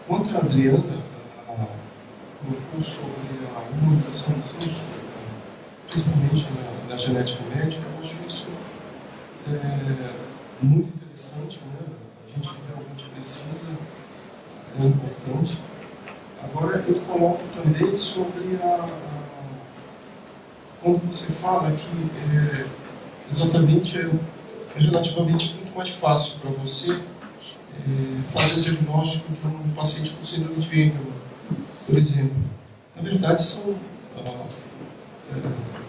Quanto a Adriana, colocou sobre a humanização do curso, principalmente na genética médica, eu acho isso muito interessante, né? A gente realmente precisa, é importante. Agora eu coloco também sobre quando você fala que exatamente é relativamente muito mais fácil para você fazer o diagnóstico de um paciente com síndrome de Angelman, por exemplo. Na verdade, são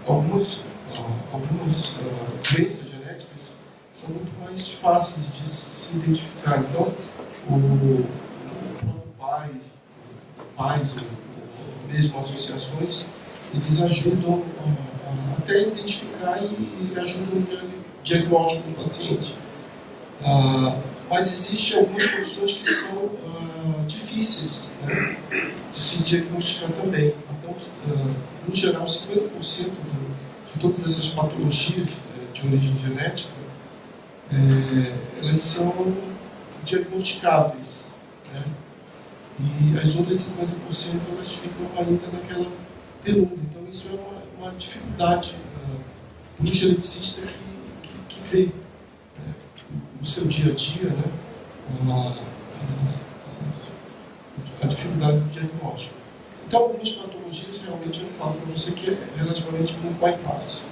algumas doenças genéticas são muito mais fáceis de se identificar. Então, o próprio pais ou mesmo associações, eles ajudam até identificar e ajudam no diagnóstico do paciente. Mas existem algumas condições que são difíceis, né, de se diagnosticar também. Então, no geral, 50% de todas essas patologias de origem genética, elas são diagnosticáveis, né? E as outras 50% elas ficam ainda naquela penumbra. Então isso é uma dificuldade para o geneticista que vê, né, no seu dia a dia, né, a dificuldade do diagnóstico. Então algumas patologias realmente eu falo para você que é relativamente muito mais fácil.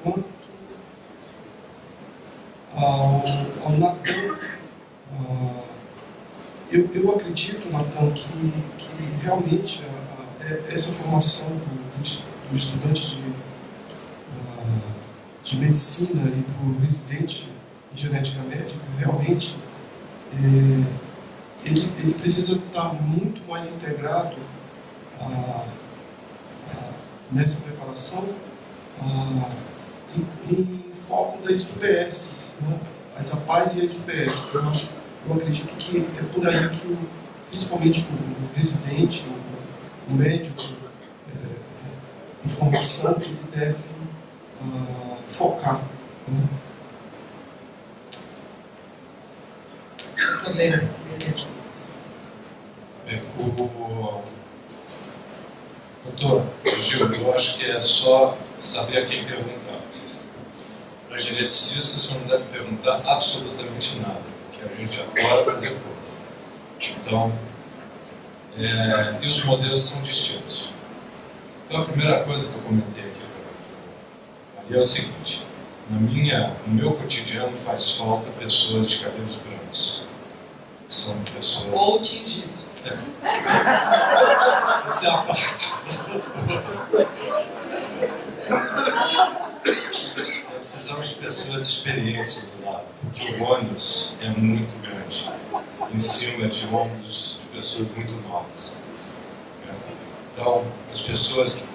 Quanto ao Natan, eu acredito, Natan, que realmente essa formação do estudante de medicina e do residente em genética médica, realmente, ele precisa estar muito mais integrado nessa preparação em foco das UBS, né? As APAES e as UBS. Eu acredito que é por aí que, principalmente o residente, o médico em formação, ele deve focar, né? Doutor Gil, eu acho que é só saber a quem perguntar. Para geneticista, você não deve perguntar absolutamente nada, porque a gente adora fazer coisa. Então, e os modelos são distintos. Então, a primeira coisa que eu comentei aqui é o seguinte: no meu cotidiano faz falta pessoas de cabelos brancos. São pessoas... Ou tingidos. Essa é a parte. Precisamos de pessoas experientes do lado, porque o ônus é muito grande em cima de ombros de pessoas muito novas. Então, as pessoas que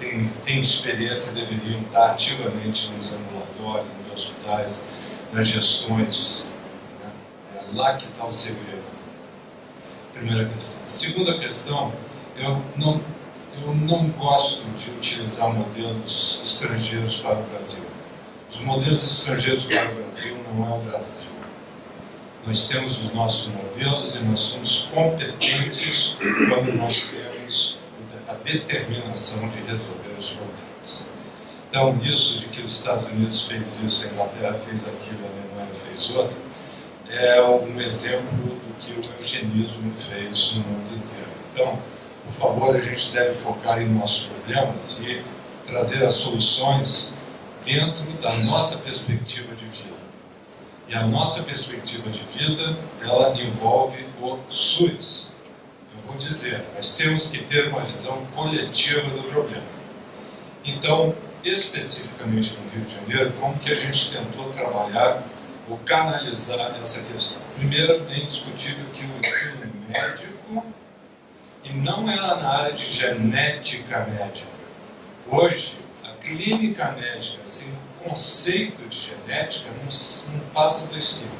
têm experiência deveriam estar ativamente nos ambulatórios, nos hospitais, nas gestões. É lá que está o segredo. Primeira questão. A segunda questão, eu não gosto de utilizar modelos estrangeiros para o Brasil. Os modelos estrangeiros para o Brasil não é o Brasil. Nós temos os nossos modelos e nós somos competentes quando nós temos a determinação de resolver os problemas. Então, isso de que os Estados Unidos fez isso, a Inglaterra fez aquilo, a Alemanha fez outro, é um exemplo do que o eugenismo fez no mundo inteiro. Então, por favor, a gente deve focar em nossos problemas e trazer as soluções dentro da nossa perspectiva de vida. E a nossa perspectiva de vida, ela envolve o SUS. Eu vou dizer, nós temos que ter uma visão coletiva do problema. Então, especificamente no Rio de Janeiro, como que a gente tentou trabalhar ou canalizar essa questão? Primeiro, é indiscutível que o ensino médico, e não é na área de genética médica. Hoje, a clínica médica, assim, o conceito de genética não passa da esquina.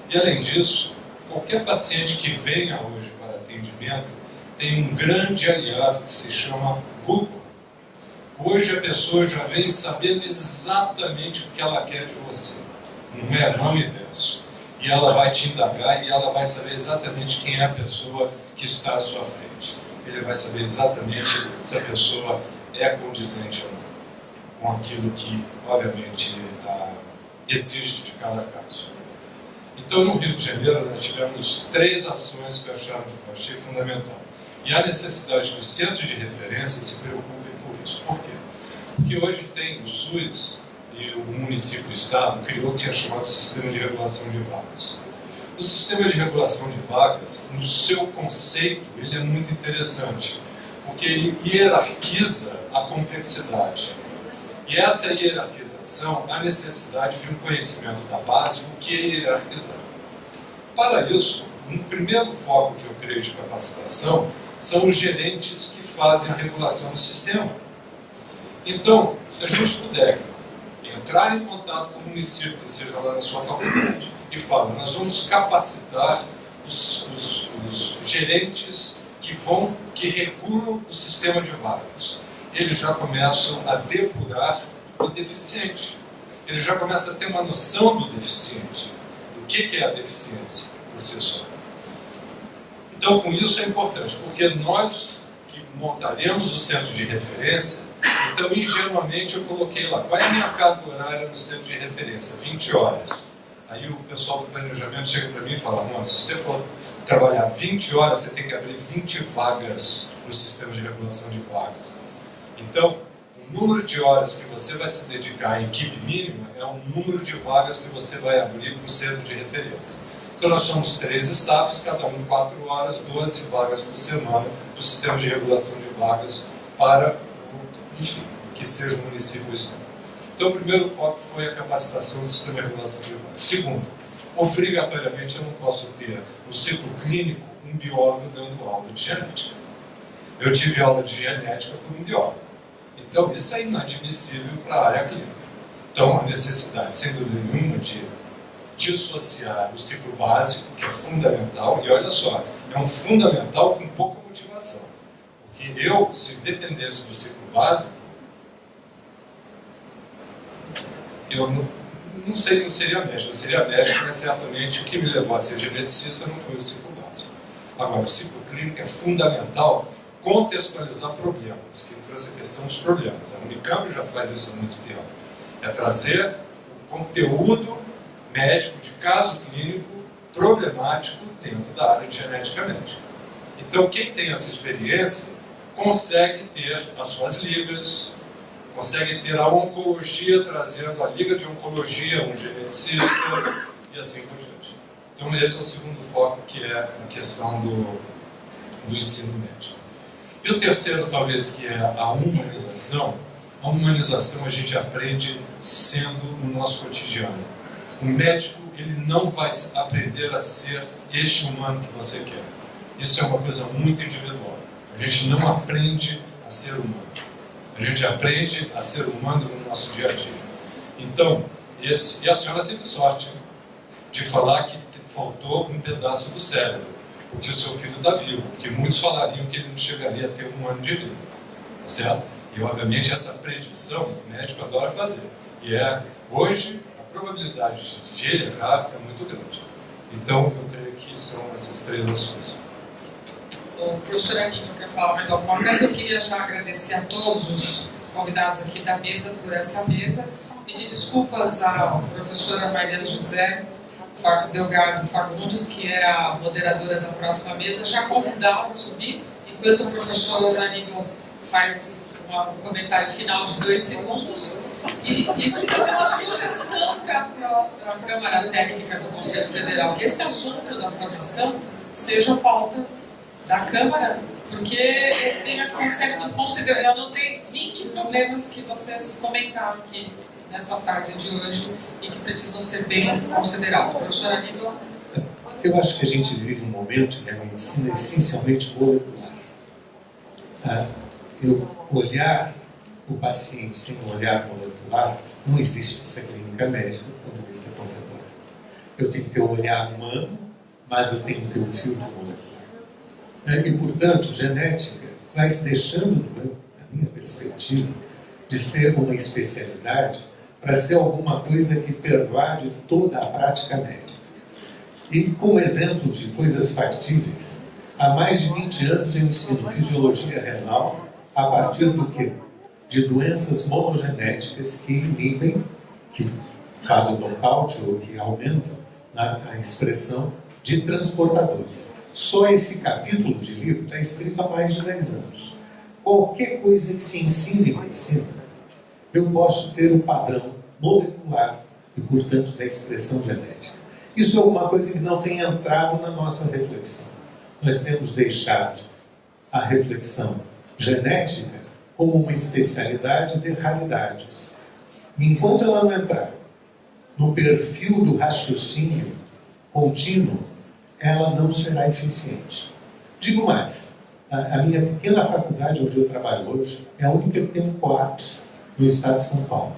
E além disso, qualquer paciente que venha hoje para atendimento tem um grande aliado que se chama Google. Hoje a pessoa já vem sabendo exatamente o que ela quer de você. não inverso. E ela vai te indagar e ela vai saber exatamente quem é a pessoa que está à sua frente. Ele vai saber exatamente se a pessoa é condizente ou não com aquilo que, obviamente, exige de cada caso. Então, no Rio de Janeiro, nós tivemos 3 ações que eu achei fundamental. E há necessidade que os centros de referência se preocupem por isso. Por quê? Porque hoje tem o SUS e o município e o Estado criou o que é chamado Sistema de Regulação de Vagas. O Sistema de Regulação de Vagas, no seu conceito, ele é muito interessante, porque ele hierarquiza a complexidade. E essa hierarquização, a necessidade de um conhecimento da base, o que é hierarquizar. Para isso, um primeiro foco que eu creio de capacitação são os gerentes que fazem a regulação do sistema. Então, se a gente puder entrar em contato com o município, que seja lá na sua faculdade, e falar, nós vamos capacitar os gerentes que regulam o sistema de vagas. Eles já começam a depurar o deficiente. Eles já começam a ter uma noção do deficiente. O que é a deficiência processual? Então, com isso é importante, porque nós que montaremos o centro de referência, então, ingenuamente, eu coloquei lá, qual é a minha carga horária no centro de referência? 20 horas. Aí o pessoal do planejamento chega para mim e fala, se você for trabalhar 20 horas, você tem que abrir 20 vagas no sistema de regulação de vagas. Então, o número de horas que você vai se dedicar à equipe mínima é o número de vagas que você vai abrir para o centro de referência. Então, nós somos 3 staffs, cada um 4 horas, 12 vagas por semana do sistema de regulação de vagas para, enfim, que seja o município ou o estado. Então, o primeiro foco foi a capacitação do sistema de regulação de vagas. Segundo, obrigatoriamente eu não posso ter no ciclo clínico um biólogo dando aula de genética. Eu tive aula de genética por um biólogo. Então, isso é inadmissível para a área clínica. Então, a necessidade, sem dúvida nenhuma, de dissociar o ciclo básico, que é fundamental, e olha só, é um fundamental com pouca motivação. Porque eu, se dependesse do ciclo básico, eu não seria médico. Eu seria médico, mas certamente o que me levou a ser geneticista não foi o ciclo básico. Agora, o ciclo clínico é fundamental contextualizar problemas, que trouxe a questão dos problemas. A Unicamp já faz isso há muito tempo. É trazer o conteúdo médico de caso clínico problemático dentro da área de genética médica. Então, quem tem essa experiência consegue ter as suas ligas, consegue ter a oncologia trazendo a liga de oncologia, um geneticista e assim por diante. Então, esse é o segundo foco, que é a questão do ensino médico. E o terceiro, talvez, que é a humanização. A humanização a gente aprende sendo no nosso cotidiano. O médico, ele não vai aprender a ser este humano que você quer. Isso é uma coisa muito individual. A gente não aprende a ser humano. A gente aprende a ser humano no nosso dia a dia. Então, e a senhora teve sorte, hein, de falar que faltou um pedaço do cérebro, porque o seu filho está vivo, porque muitos falariam que ele não chegaria a ter 1 ano de vida, tá certo? E, obviamente, essa predição o médico adora fazer. E hoje, a probabilidade de ele errar é muito grande. Então, eu creio que são essas 3 ações. O professor Aníbal quer falar mais alguma coisa? Eu queria já agradecer a todos os convidados aqui da mesa por essa mesa. Pedir desculpas à professora Mariana José Delgado Fagundes, que é a moderadora da próxima mesa, já convidá-la a subir, enquanto o professor Aníbal faz um comentário final de 2 segundos. E isso fazer uma sugestão para a Câmara Técnica do Conselho Federal, que esse assunto da formação seja pauta da Câmara, porque eu tenho aqui uma série de considerações. Eu anotei 20 problemas que vocês comentaram aqui nessa tarde de hoje e que precisam ser bem considerados. Professor Aníbal? Eu acho que a gente vive um momento em que a medicina é essencialmente molecular. Eu olhar o paciente sem um olhar molecular, não existe essa clínica médica do ponto de vista contemporâneo. Eu tenho que ter o olhar humano, mas eu tenho que ter o filtro molecular. E, portanto, genética vai se deixando, na minha perspectiva, de ser uma especialidade para ser alguma coisa que pervade toda a prática médica. E, como exemplo de coisas factíveis, há mais de 20 anos eu ensino fisiologia renal a partir do quê? De doenças monogenéticas que inibem, que fazem o nocaute ou que aumentam a expressão de transportadores. Só esse capítulo de livro está escrito há mais de 10 anos. Qualquer coisa que se ensine em medicina, eu posso ter o padrão molecular e, portanto, da expressão genética. Isso é uma coisa que não tem entrado na nossa reflexão. Nós temos deixado a reflexão genética como uma especialidade de raridades. Enquanto ela não entrar no perfil do raciocínio contínuo, ela não será eficiente. Digo mais, a minha pequena faculdade onde eu trabalho hoje é a única que tem um COAPS no estado de São Paulo,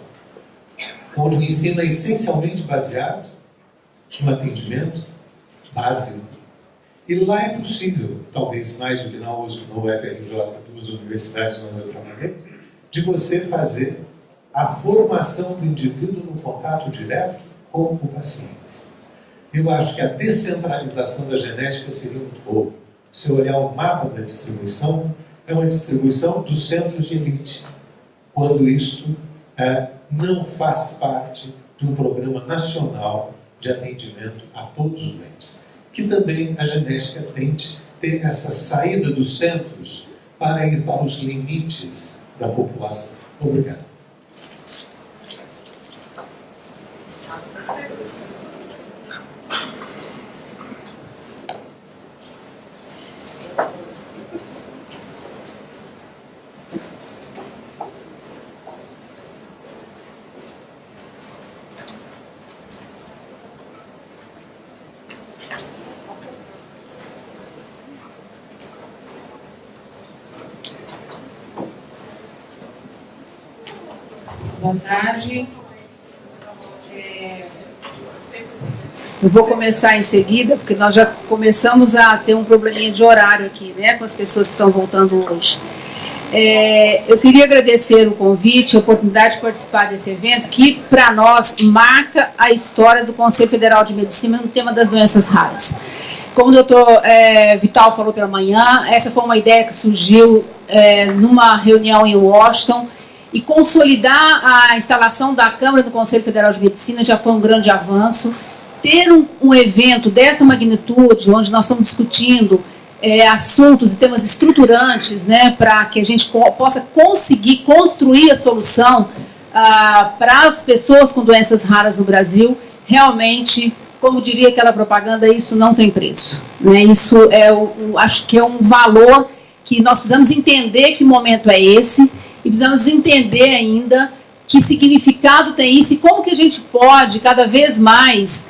onde o ensino é essencialmente baseado no atendimento básico. E lá é possível, talvez mais do que na USP, no UFRJ, duas universidades onde eu trabalhei, de você fazer a formação do indivíduo no contato direto com o paciente. Eu acho que a descentralização da genética seria um pouco. Se olhar o mapa da distribuição, é uma distribuição dos centros de elite, quando isto não faz parte de um programa nacional de atendimento a todos os doentes. Que também a genética tente ter essa saída dos centros para ir para os limites da população. Obrigado. Boa tarde. Eu vou começar em seguida, porque nós já começamos a ter um probleminha de horário aqui, né, com as pessoas que estão voltando hoje. Eu queria agradecer o convite, a oportunidade de participar desse evento, que, para nós, marca a história do Conselho Federal de Medicina no tema das doenças raras. Como o doutor Vital falou pela manhã, essa foi uma ideia que surgiu numa reunião em Washington, e consolidar a instalação da Câmara do Conselho Federal de Medicina já foi um grande avanço. Ter um evento dessa magnitude, onde nós estamos discutindo assuntos e temas estruturantes, né, para que a gente possa conseguir construir a solução para as pessoas com doenças raras no Brasil, realmente, como diria aquela propaganda, isso não tem preço. Né? Isso acho que é um valor que nós precisamos entender que momento é esse, e precisamos entender ainda que significado tem isso e como que a gente pode, cada vez mais,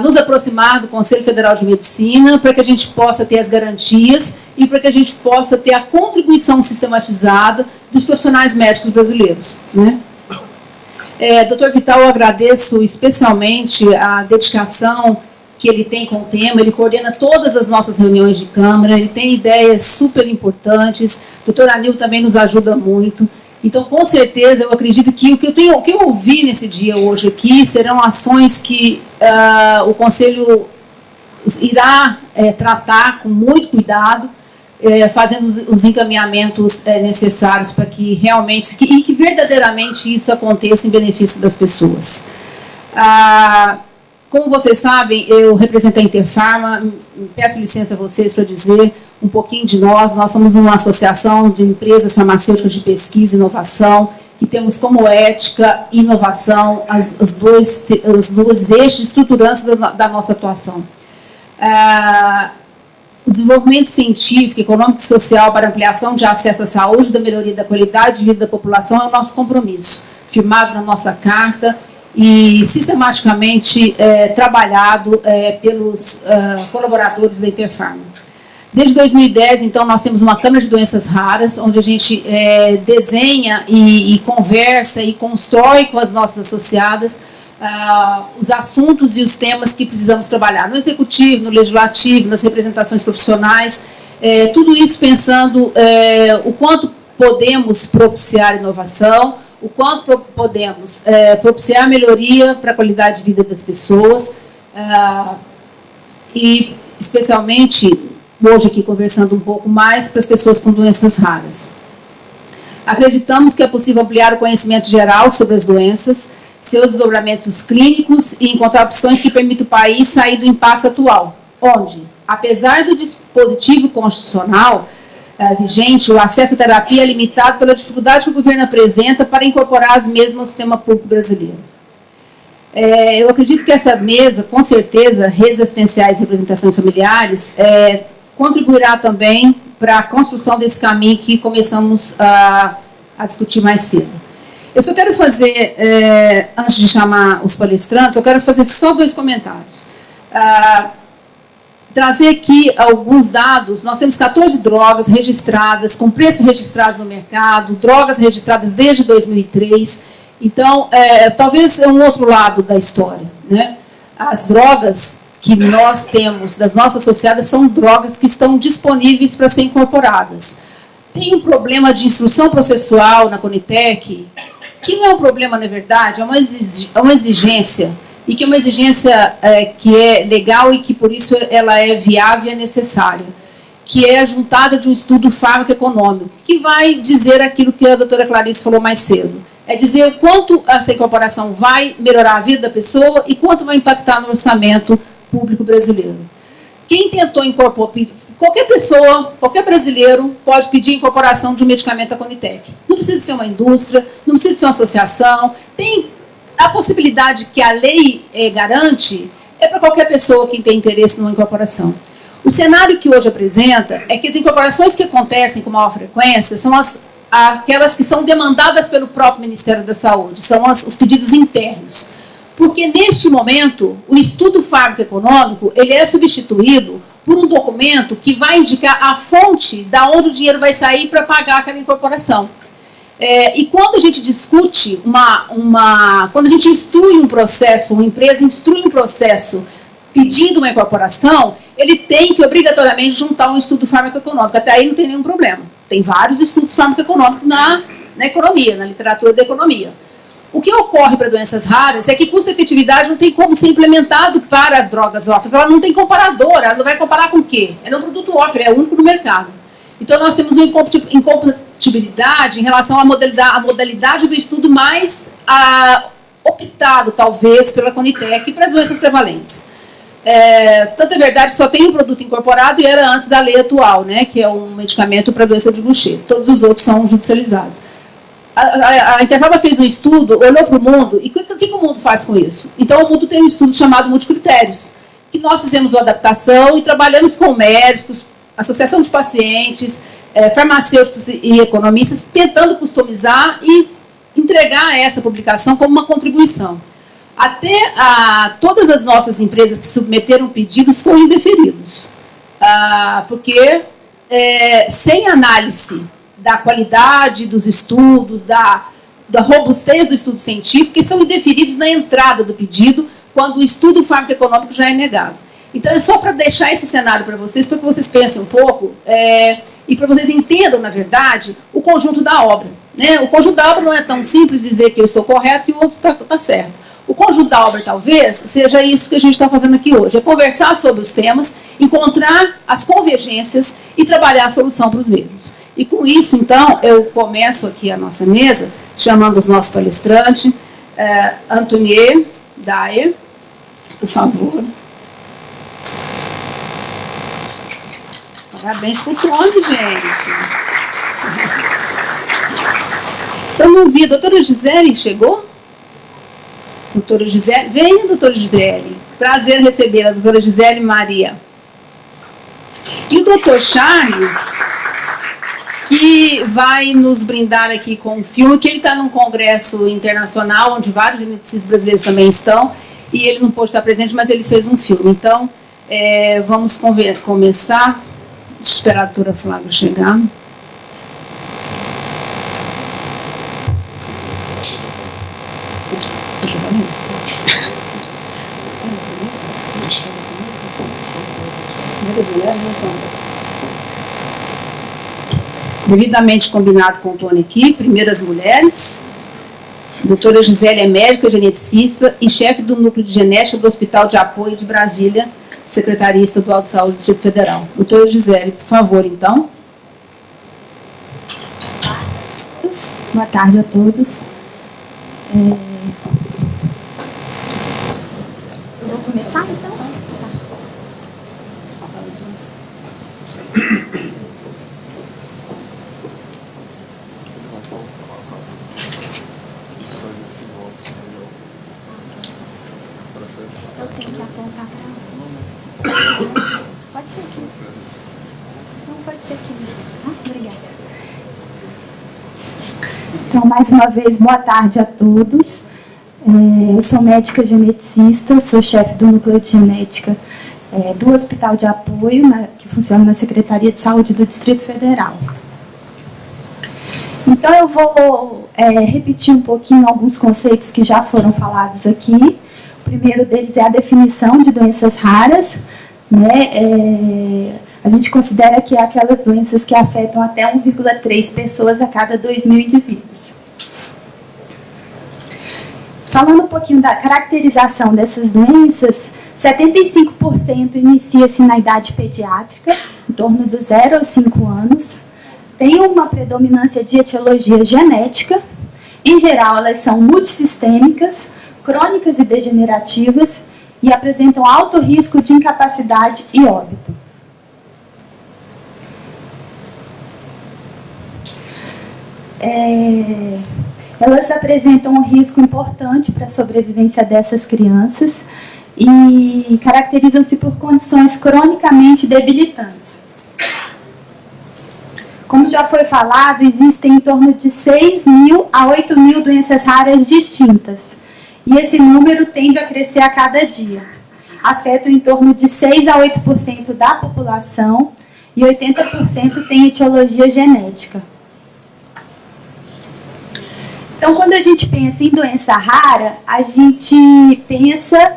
nos aproximar do Conselho Federal de Medicina para que a gente possa ter as garantias e para que a gente possa ter a contribuição sistematizada dos profissionais médicos brasileiros. Né? Dr. Vital, eu agradeço especialmente a dedicação que ele tem com o tema, ele coordena todas as nossas reuniões de Câmara, ele tem ideias super importantes, o doutor Anil também nos ajuda muito. Então, com certeza, eu acredito que o que eu ouvi nesse dia hoje aqui serão ações que o Conselho irá tratar com muito cuidado, fazendo os encaminhamentos necessários para que realmente, e que verdadeiramente isso aconteça em benefício das pessoas. Como vocês sabem, eu represento a Interpharma, peço licença a vocês para dizer um pouquinho de nós. Nós somos uma associação de empresas farmacêuticas de pesquisa e inovação, que temos como ética e inovação os dois eixos de estruturança da nossa atuação. O desenvolvimento científico, econômico e social para ampliação de acesso à saúde e da melhoria da qualidade de vida da população é o nosso compromisso, firmado na nossa carta, e sistematicamente trabalhado pelos colaboradores da Interpharma. Desde 2010, então, nós temos uma Câmara de Doenças Raras, onde a gente desenha e conversa e constrói com as nossas associadas os assuntos e os temas que precisamos trabalhar, no executivo, no legislativo, nas representações profissionais, tudo isso pensando o quanto podemos propiciar inovação, o o quanto podemos propiciar a melhoria para a qualidade de vida das pessoas, e especialmente, hoje aqui conversando um pouco mais, para as pessoas com doenças raras. Acreditamos que é possível ampliar o conhecimento geral sobre as doenças, seus desdobramentos clínicos e encontrar opções que permitam o país sair do impasse atual, onde, apesar do dispositivo constitucional vigente, o acesso à terapia é limitado pela dificuldade que o governo apresenta para incorporar as mesmas ao sistema público brasileiro. Eu acredito que essa mesa, com certeza, redes assistenciais e representações familiares, contribuirá também para a construção desse caminho que começamos a discutir mais cedo. Eu só quero fazer, antes de chamar os palestrantes, eu quero fazer só 2 comentários. Trazer aqui alguns dados. Nós temos 14 drogas registradas, com preços registrados no mercado, drogas registradas desde 2003. Então, talvez é um outro lado da história, né? As drogas que nós temos das nossas associadas são drogas que estão disponíveis para serem incorporadas. Tem um problema de instrução processual na Conitec, que não é um problema, na verdade, é uma exigência, e que é uma exigência que é legal e que, por isso, ela é viável e é necessária, que é a juntada de um estudo fármaco-econômico, que vai dizer aquilo que a doutora Clarice falou mais cedo. É dizer quanto essa incorporação vai melhorar a vida da pessoa e quanto vai impactar no orçamento público brasileiro. Quem tentou incorporar, qualquer pessoa, qualquer brasileiro pode pedir a incorporação de um medicamento à Conitec. Não precisa ser uma indústria, não precisa ser uma associação, tem a possibilidade que a lei garante para qualquer pessoa que tem interesse numa incorporação. O cenário que hoje apresenta é que as incorporações que acontecem com maior frequência são aquelas que são demandadas pelo próprio Ministério da Saúde, são os pedidos internos. Porque, neste momento, o estudo fármaco-econômico ele é substituído por um documento que vai indicar a fonte da onde o dinheiro vai sair para pagar aquela incorporação. E quando a gente discute quando a gente instrui um processo, uma empresa instrui um processo pedindo uma incorporação, ele tem que obrigatoriamente juntar um estudo fármaco-econômico. Até aí não tem nenhum problema. Tem vários estudos fármaco-econômicos na economia, na literatura da economia. O que ocorre para doenças raras é que custo-efetividade não tem como ser implementado para as drogas órfãs. Ela não tem comparador, ela não vai comparar com o quê? Ela é um produto órfão, é único no mercado. Então, nós temos uma incompatibilidade em relação à modalidade do estudo mais optado, talvez, pela Conitec para as doenças prevalentes. Tanto é verdade que só tem um produto incorporado e era antes da lei atual, né, que é um medicamento para doença de Gaucher. Todos os outros são judicializados. A Interfaba fez um estudo, olhou para o mundo, e o que o mundo faz com isso? Então, o mundo tem um estudo chamado Multicritérios, que nós fizemos uma adaptação e trabalhamos com médicos, associação de pacientes, farmacêuticos e economistas, tentando customizar e entregar essa publicação como uma contribuição. Até todas as nossas empresas que submeteram pedidos foram indeferidos, porque sem análise da qualidade dos estudos, da robustez do estudo científico, que são indeferidos na entrada do pedido, quando o estudo fármaco-econômico já é negado. Então, é só para deixar esse cenário para vocês, para que vocês pensem um pouco, e para vocês entendam, na verdade, o conjunto da obra. Né? O conjunto da obra não é tão simples dizer que eu estou correto e o outro está certo. O conjunto da obra, talvez, seja isso que a gente está fazendo aqui hoje, é conversar sobre os temas, encontrar as convergências e trabalhar a solução para os mesmos. E com isso, então, eu começo aqui a nossa mesa, chamando os nossos palestrantes, Antonier Dayer, por favor. Parabéns por fome, gente. Eu não vi. A doutora Gisele chegou? Doutora Gisele? Venha, doutora Gisele. Prazer receber a doutora Gisele Maria. E o doutor Charles, que vai nos brindar aqui com um filme, que ele está num congresso internacional, onde vários geneticistas brasileiros também estão, e ele não pôde estar presente, mas ele fez um filme. Então, vamos começar. Deixa eu esperar a doutora Flávia chegar. Devidamente combinado com o Tony aqui, primeiras mulheres. Doutora Gisele é médica, geneticista e chefe do Núcleo de Genética do Hospital de Apoio de Brasília, Secretaria Estadual de Saúde do Distrito Federal. Doutora Gisele, por favor, então. Boa tarde a todos. Vou começar, então? Eu tenho que apontar para... Pode ser aqui. Não, pode ser aqui mesmo. Obrigada. Então, mais uma vez, boa tarde a todos. Eu sou médica geneticista, sou chefe do Núcleo de Genética do Hospital de Apoio, que funciona na Secretaria de Saúde do Distrito Federal. Então, eu vou repetir um pouquinho alguns conceitos que já foram falados aqui. O primeiro deles é a definição de doenças raras, né? A gente considera que é aquelas doenças que afetam até 1,3 pessoas a cada 2.000 indivíduos. Falando um pouquinho da caracterização dessas doenças, 75% inicia-se na idade pediátrica, em torno dos 0 aos 5 anos. Tem uma predominância de etiologia genética. Em geral, elas são multissistêmicas, crônicas e degenerativas e apresentam alto risco de incapacidade e óbito. Elas apresentam um risco importante para a sobrevivência dessas crianças e caracterizam-se por condições cronicamente debilitantes. Como já foi falado, existem em torno de 6.000 a 8.000 doenças raras distintas, e esse número tende a crescer a cada dia. Afetam em torno de 6 a 8% da população e 80% tem etiologia genética. Então, quando a gente pensa em doença rara, a gente pensa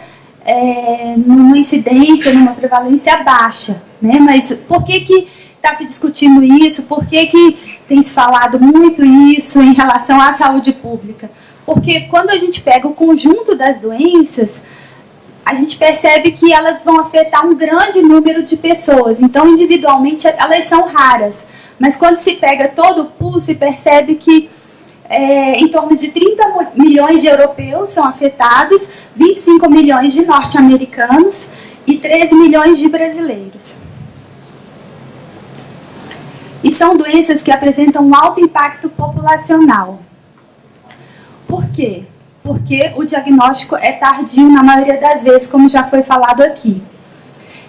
numa incidência, numa prevalência baixa, né? Mas por que está se discutindo isso? Por que tem se falado muito isso em relação à saúde pública? Porque quando a gente pega o conjunto das doenças, a gente percebe que elas vão afetar um grande número de pessoas. Então, individualmente, elas são raras. Mas quando se pega todo o pool, se percebe que em torno de 30 milhões de europeus são afetados, 25 milhões de norte-americanos e 13 milhões de brasileiros. E são doenças que apresentam um alto impacto populacional. Por quê? Porque o diagnóstico é tardio na maioria das vezes, como já foi falado aqui.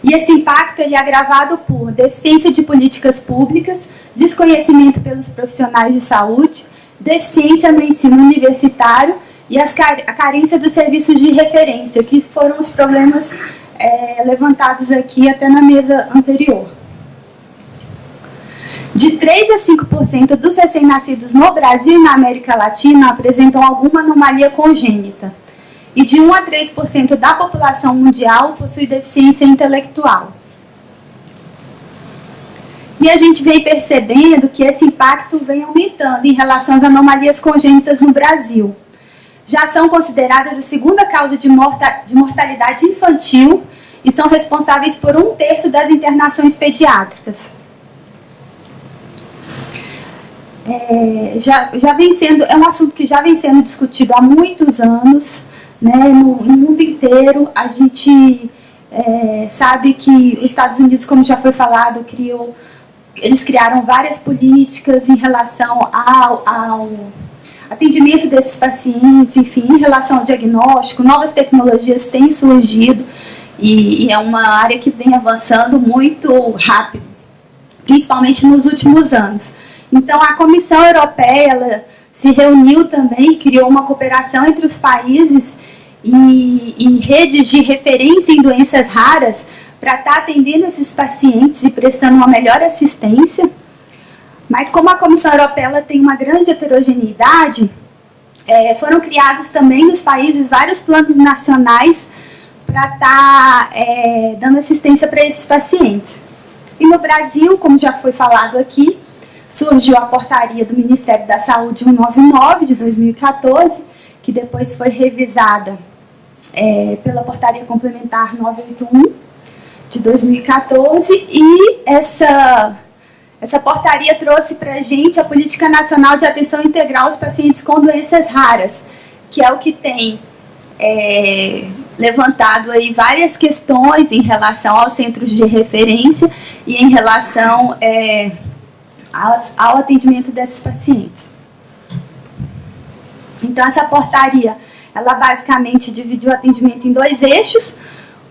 E esse impacto ele é agravado por deficiência de políticas públicas, desconhecimento pelos profissionais de saúde, deficiência no ensino universitário e a carência dos serviços de referência, que foram os problemas levantados aqui até na mesa anterior. De 3 a 5% dos recém-nascidos no Brasil e na América Latina apresentam alguma anomalia congênita. E de 1 a 3% da população mundial possui deficiência intelectual. E a gente vem percebendo que esse impacto vem aumentando em relação às anomalias congênitas no Brasil. Já são consideradas a segunda causa de mortalidade infantil e são responsáveis por 1/3 das internações pediátricas. É um assunto que já vem sendo discutido há muitos anos, né, no mundo inteiro. A gente sabe que os Estados Unidos, como já foi falado, eles criaram várias políticas em relação ao atendimento desses pacientes, enfim, em relação ao diagnóstico. Novas tecnologias têm surgido e é uma área que vem avançando muito rápido, principalmente nos últimos anos. Então, a Comissão Europeia ela se reuniu também, criou uma cooperação entre os países e redes de referência em doenças raras para estar atendendo esses pacientes e prestando uma melhor assistência. Mas como a Comissão Europeia ela tem uma grande heterogeneidade, foram criados também nos países vários planos nacionais para estar dando assistência para esses pacientes. E no Brasil, como já foi falado aqui, surgiu a portaria do Ministério da Saúde 199 de 2014, que depois foi revisada pela Portaria Complementar 981 de 2014, e essa portaria trouxe para a gente a Política Nacional de Atenção Integral aos Pacientes com Doenças Raras, que é o que tem levantado aí várias questões em relação aos centros de referência e em relação ao atendimento desses pacientes. Então, essa portaria, ela basicamente dividiu o atendimento em 2 eixos.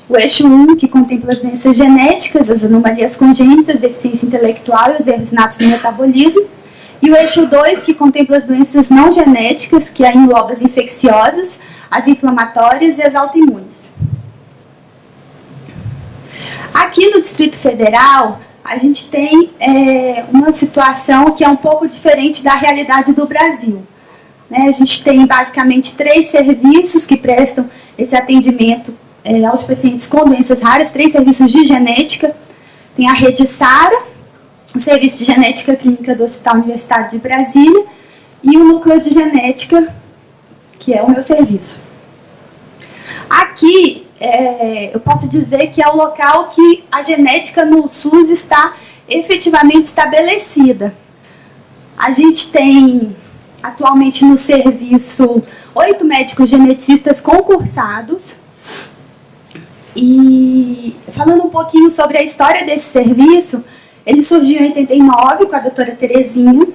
O eixo 1, que contempla as doenças genéticas, as anomalias congênitas, deficiência intelectual e os erros inatos no metabolismo. E o eixo 2, que contempla as doenças não genéticas, que aí engloba as infecciosas, as inflamatórias e as autoimunes. Aqui no Distrito Federal, a gente tem uma situação que é um pouco diferente da realidade do Brasil. A gente tem basicamente 3 serviços que prestam esse atendimento aos pacientes com doenças raras, 3 serviços de genética. Tem a Rede SARA, o Serviço de Genética Clínica do Hospital Universitário de Brasília, e o Núcleo de Genética, que é o meu serviço. Aqui, eu posso dizer que é o local que a genética no SUS está efetivamente estabelecida. A gente tem, atualmente no serviço, 8 médicos geneticistas concursados. E falando um pouquinho sobre a história desse serviço, ele surgiu em 89 com a doutora Terezinha,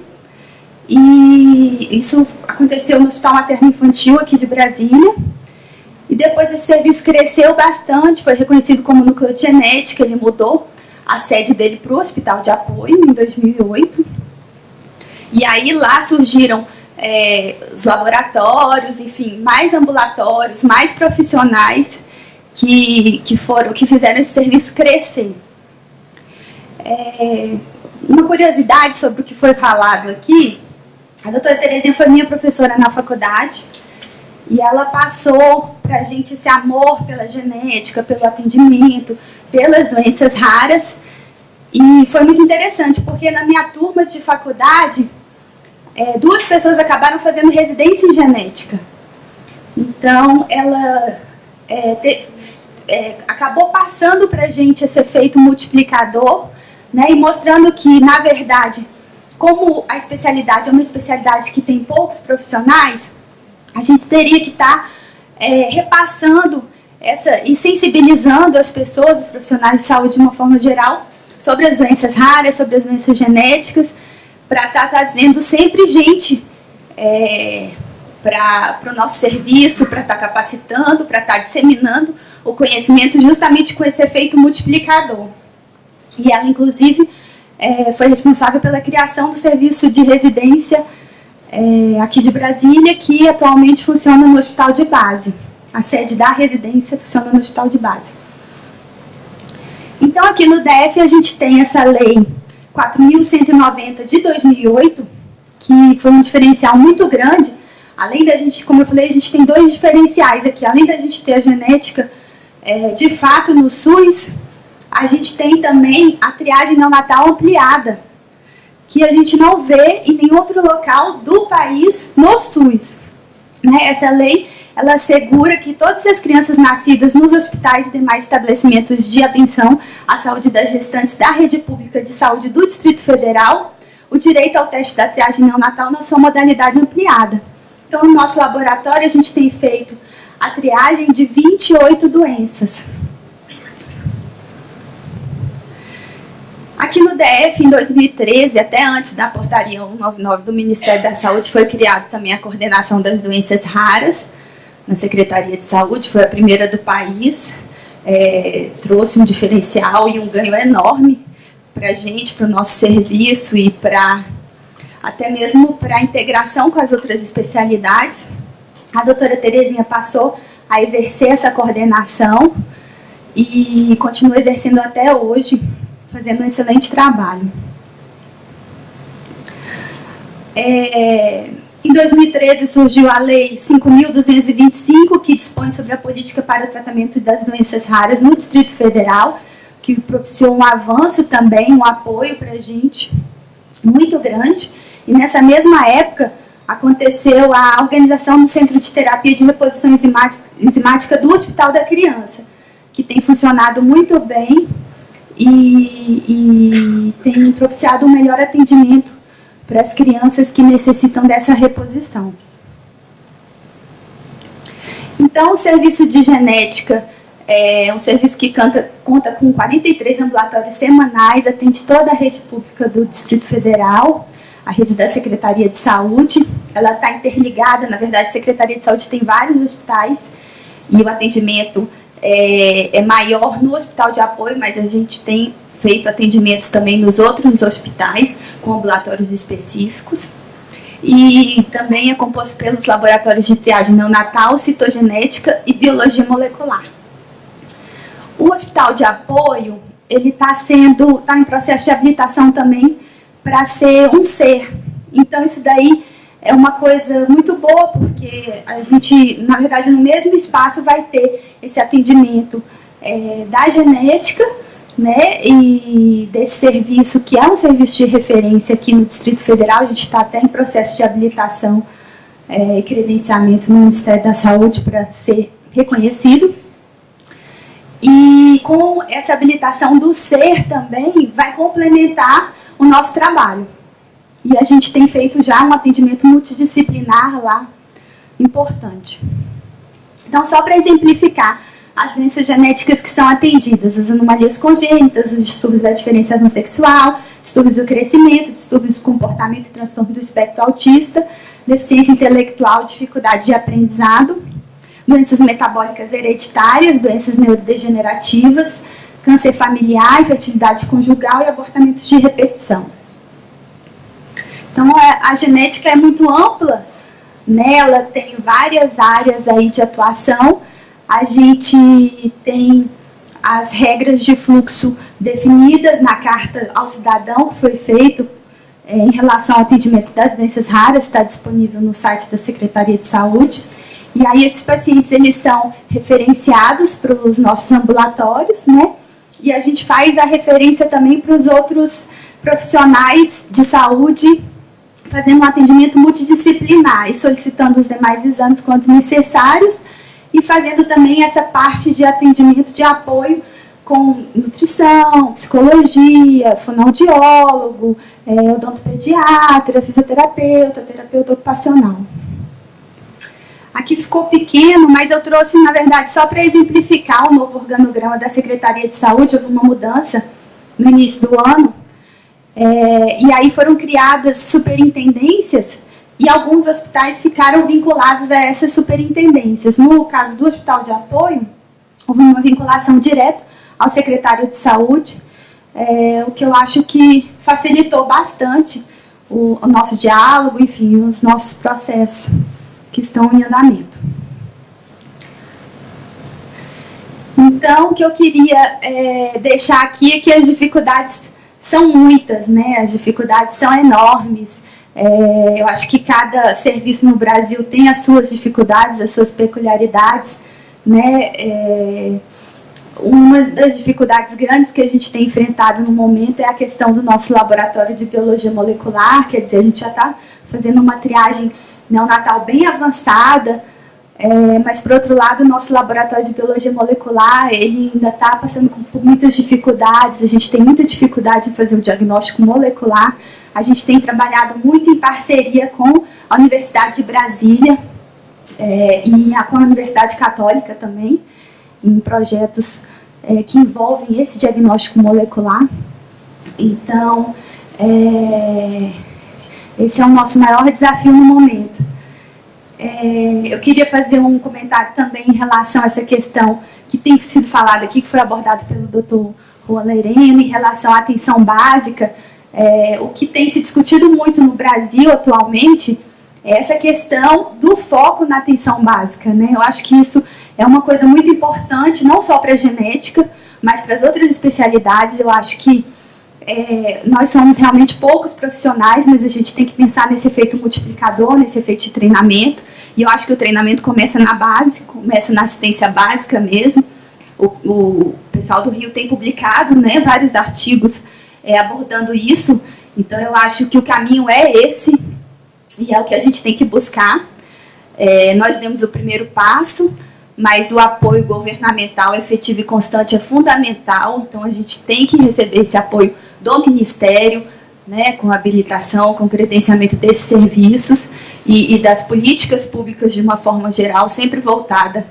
e isso aconteceu no Hospital Materno Infantil aqui de Brasília. E depois esse serviço cresceu bastante, foi reconhecido como núcleo de genética, ele mudou a sede dele para o Hospital de Apoio em 2008. E aí lá surgiram os laboratórios, enfim, mais ambulatórios, mais profissionais que fizeram esse serviço crescer. Uma curiosidade sobre o que foi falado aqui: a doutora Terezinha foi minha professora na faculdade, e ela passou para a gente esse amor pela genética, pelo atendimento, pelas doenças raras. E foi muito interessante, porque na minha turma de faculdade, 2 pessoas acabaram fazendo residência em genética. Então, ela acabou passando para a gente esse efeito multiplicador, né, e mostrando que, na verdade, como a especialidade é uma especialidade que tem poucos profissionais, a gente teria que estar repassando e sensibilizando as pessoas, os profissionais de saúde de uma forma geral, sobre as doenças raras, sobre as doenças genéticas, para estar trazendo sempre gente para o nosso serviço, para estar capacitando, para estar disseminando o conhecimento justamente com esse efeito multiplicador. E ela, inclusive, foi responsável pela criação do serviço de residência aqui de Brasília, que atualmente funciona no Hospital de Base. A sede da residência funciona no Hospital de Base. Então, aqui no DF, a gente tem essa lei 4.190 de 2008, que foi um diferencial muito grande. Além da gente, como eu falei, a gente tem 2 diferenciais aqui. Além da gente ter a genética, de fato, no SUS, a gente tem também a triagem neonatal ampliada, que a gente não vê em nenhum outro local do país no SUS. Essa lei, ela assegura que todas as crianças nascidas nos hospitais e demais estabelecimentos de atenção à saúde das gestantes da rede pública de saúde do Distrito Federal, o direito ao teste da triagem neonatal na sua modalidade ampliada. Então, no nosso laboratório, a gente tem feito a triagem de 28 doenças. Aqui no DF, em 2013, até antes da portaria 199 do Ministério da Saúde, foi criada também a coordenação das doenças raras na Secretaria de Saúde, foi a primeira do país, trouxe um diferencial e um ganho enorme para a gente, para o nosso serviço e até mesmo para a integração com as outras especialidades. A doutora Terezinha passou a exercer essa coordenação e continua exercendo até hoje, fazendo um excelente trabalho. Em 2013 surgiu a Lei 5.225, que dispõe sobre a política para o tratamento das doenças raras no Distrito Federal, que propiciou um avanço também, um apoio para a gente muito grande. E nessa mesma época, aconteceu a organização do Centro de Terapia de Reposição Enzimática do Hospital da Criança, que tem funcionado muito bem e tem propiciado um melhor atendimento para as crianças que necessitam dessa reposição. Então, o serviço de genética é um serviço que conta com 43 ambulatórios semanais, atende toda a rede pública do Distrito Federal, a rede da Secretaria de Saúde. Ela está interligada, na verdade, a Secretaria de Saúde tem vários hospitais e o atendimento é maior no hospital de apoio, mas a gente tem feito atendimentos também nos outros hospitais, com ambulatórios específicos. E também é composto pelos laboratórios de triagem neonatal, citogenética e biologia molecular. O hospital de apoio, ele está em processo de habilitação também para ser um SER. Então, isso daí é uma coisa muito boa, porque a gente, na verdade, no mesmo espaço vai ter esse atendimento da genética, né, e desse serviço, que é um serviço de referência aqui no Distrito Federal. A gente está até em processo de habilitação e credenciamento no Ministério da Saúde para ser reconhecido. E com essa habilitação do SER também vai complementar o nosso trabalho. E a gente tem feito já um atendimento multidisciplinar lá, importante. Então, só para exemplificar as doenças genéticas que são atendidas: as anomalias congênitas, os distúrbios da diferenciação sexual, distúrbios do crescimento, distúrbios do comportamento e transtorno do espectro autista, deficiência intelectual, dificuldade de aprendizado, doenças metabólicas hereditárias, doenças neurodegenerativas, câncer familiar, infertilidade conjugal e abortamentos de repetição. Então, a genética é muito ampla, né? Ela tem várias áreas aí de atuação. A gente tem as regras de fluxo definidas na Carta ao Cidadão, que foi feito em relação ao atendimento das doenças raras, está disponível no site da Secretaria de Saúde. E aí esses pacientes, eles são referenciados para os nossos ambulatórios, né? E a gente faz a referência também para os outros profissionais de saúde, fazendo um atendimento multidisciplinar e solicitando os demais exames quando necessários, e fazendo também essa parte de atendimento de apoio com nutrição, psicologia, fonoaudiólogo, odontopediatra, fisioterapeuta, terapeuta ocupacional. Aqui ficou pequeno, mas eu trouxe, na verdade, só para exemplificar o novo organograma da Secretaria de Saúde. Houve uma mudança no início do ano, e aí foram criadas superintendências, e alguns hospitais ficaram vinculados a essas superintendências. No caso do Hospital de Apoio, houve uma vinculação direta ao secretário de Saúde, o que eu acho que facilitou bastante o nosso diálogo, enfim, os nossos processos que estão em andamento. Então, o que eu queria deixar aqui é que as dificuldades são muitas, né? As dificuldades são enormes. Eu acho que cada serviço no Brasil tem as suas dificuldades, as suas peculiaridades, né? Uma das dificuldades grandes que a gente tem enfrentado no momento é a questão do nosso laboratório de biologia molecular. Quer dizer, a gente já está fazendo uma triagem neonatal bem avançada, mas, por outro lado, o nosso laboratório de biologia molecular, ele ainda está passando por muitas dificuldades. A gente tem muita dificuldade em fazer o diagnóstico molecular. A gente tem trabalhado muito em parceria com a Universidade de Brasília e com a Universidade Católica também, em projetos que envolvem esse diagnóstico molecular. Então, esse é o nosso maior desafio no momento. Eu queria fazer um comentário também em relação a essa questão que tem sido falada aqui, que foi abordada pelo Dr. Juan Lerena, em relação à atenção básica. O que tem se discutido muito no Brasil atualmente é essa questão do foco na atenção básica, né? Eu acho que isso é uma coisa muito importante, não só para a genética, mas para as outras especialidades. Eu acho que nós somos realmente poucos profissionais, mas a gente tem que pensar nesse efeito multiplicador, nesse efeito de treinamento. E eu acho que o treinamento começa na base, começa na assistência básica mesmo. O pessoal do Rio tem publicado, né, vários artigos abordando isso. Então, eu acho que o caminho é esse. e é o que a gente tem que buscar. Nós demos o primeiro passo, mas o apoio governamental efetivo e constante é fundamental, então a gente tem que receber esse apoio do Ministério, né, com habilitação, com credenciamento desses serviços e das políticas públicas de uma forma geral, sempre voltada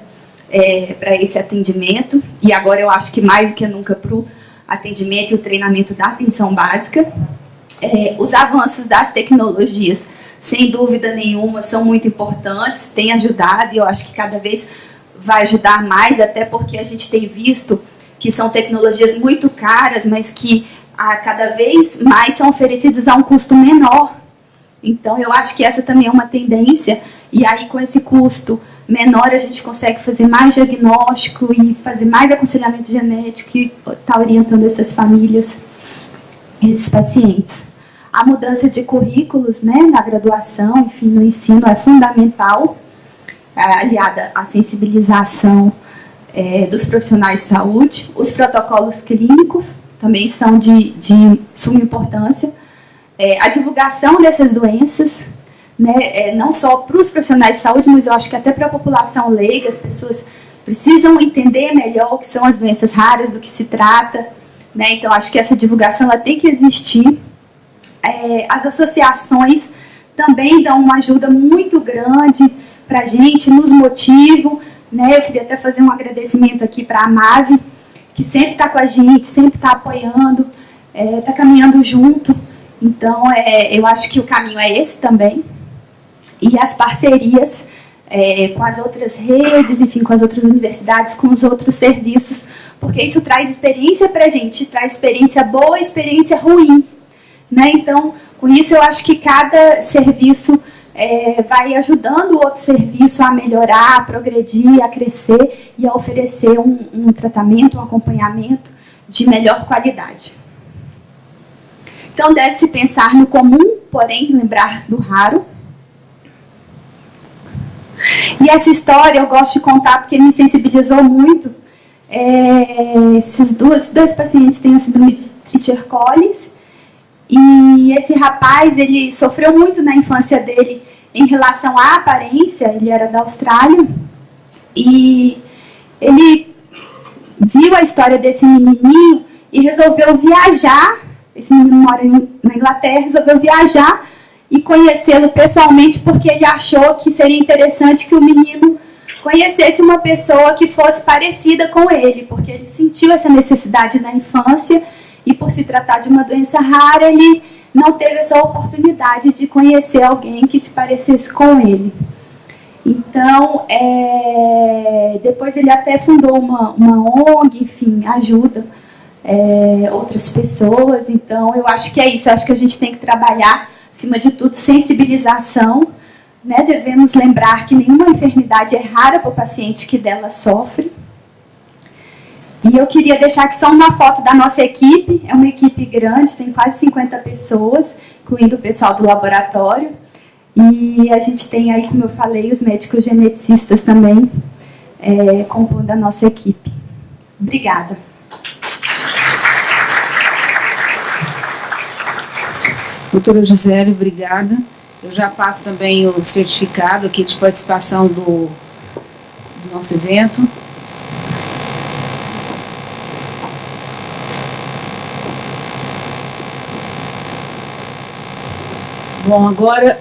para esse atendimento, e agora eu acho que mais do que nunca para o atendimento e o treinamento da atenção básica. Os avanços das tecnologias, sem dúvida nenhuma, são muito importantes, têm ajudado, e eu acho que cada vez vai ajudar mais, até porque a gente tem visto que são tecnologias muito caras, mas que cada vez mais são oferecidas a um custo menor. Então, eu acho que essa também é uma tendência, e aí com esse custo menor a gente consegue fazer mais diagnóstico e fazer mais aconselhamento genético e estar orientando essas famílias, esses pacientes. A mudança de currículos, né, na graduação, enfim, no ensino é fundamental, aliada à sensibilização dos profissionais de saúde. Os protocolos clínicos também são de suma importância. A divulgação dessas doenças, né, não só para os profissionais de saúde, mas eu acho que até para a população leiga, as pessoas precisam entender melhor o que são as doenças raras, do que se trata, né, então acho que essa divulgação ela tem que existir. As associações também dão uma ajuda muito grande para a gente, nos motivam, né, eu queria até fazer um agradecimento aqui para a MAVE, que sempre está com a gente, sempre está apoiando, está caminhando junto. Então, eu acho que o caminho é esse também. E as parcerias com as outras redes, enfim, com as outras universidades, com os outros serviços, porque isso traz experiência para a gente, traz experiência boa e experiência ruim, né? Então, com isso, eu acho que cada serviço vai ajudando o outro serviço a melhorar, a progredir, a crescer e a oferecer um tratamento, um acompanhamento de melhor qualidade. Então, deve-se pensar no comum, porém, lembrar do raro. E essa história eu gosto de contar porque me sensibilizou muito. Esses dois pacientes têm a síndrome de Treacher-Collins, e esse rapaz, ele sofreu muito na infância dele em relação à aparência. Ele era da Austrália, e ele viu a história desse menininho e resolveu viajar. Esse menino mora na Inglaterra, resolveu viajar e conhecê-lo pessoalmente, porque ele achou que seria interessante que o menino conhecesse uma pessoa que fosse parecida com ele, porque ele sentiu essa necessidade na infância, e por se tratar de uma doença rara, ele não teve essa oportunidade de conhecer alguém que se parecesse com ele. Então, depois ele até fundou uma ONG, enfim, ajuda outras pessoas. Então, eu acho que é isso, eu acho que a gente tem que trabalhar, acima de tudo, sensibilização, né? Devemos lembrar que nenhuma enfermidade é rara para o paciente que dela sofre. E eu queria deixar aqui só uma foto da nossa equipe. É uma equipe grande, tem quase 50 pessoas, incluindo o pessoal do laboratório. E a gente tem aí, como eu falei, os médicos geneticistas também compondo a nossa equipe. Obrigada. Doutora Gisele, obrigada. Eu já passo também o certificado aqui de participação do nosso evento. Bom, agora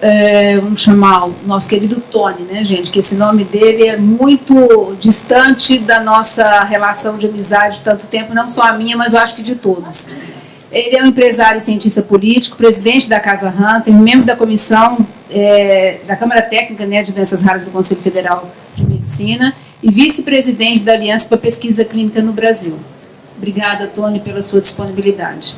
vamos chamar o nosso querido Tony, né, gente? Que esse nome dele é muito distante da nossa relação de amizade de tanto tempo, não só a minha, mas eu acho que de todos. Ele é um empresário e cientista político, presidente da Casa Hunter, membro da comissão da Câmara Técnica, né, de Doenças Raras do Conselho Federal de Medicina e vice-presidente da Aliança para Pesquisa Clínica no Brasil. Obrigada, Tony, pela sua disponibilidade.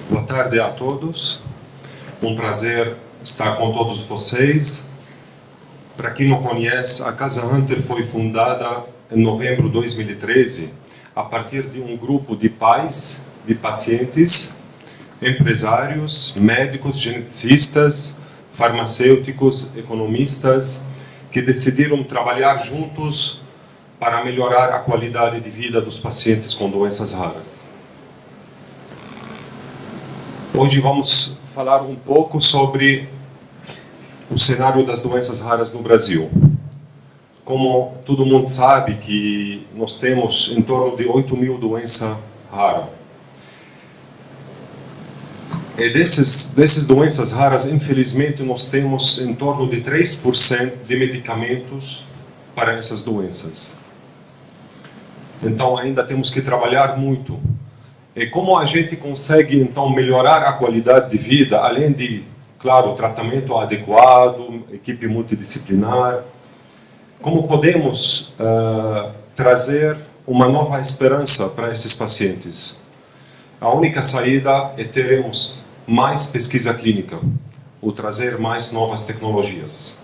Boa tarde a todos. Um prazer estar com todos vocês. Para quem não conhece, a Casa Hunter foi fundada em novembro de 2013 a partir de um grupo de pais, de pacientes, empresários, médicos, geneticistas, farmacêuticos, economistas, que decidiram trabalhar juntos para melhorar a qualidade de vida dos pacientes com doenças raras. Hoje vamos falar um pouco sobre o cenário das doenças raras no Brasil. Como todo mundo sabe que nós temos em torno de 8.000 doenças raras. E dessas doenças raras, infelizmente, nós temos em torno de 3% de medicamentos para essas doenças. Então, ainda temos que trabalhar muito. E como a gente consegue, então, melhorar a qualidade de vida, além de, claro, tratamento adequado, equipe multidisciplinar, como podemos trazer uma nova esperança para esses pacientes? A única saída é termos mais pesquisa clínica, ou trazer mais novas tecnologias.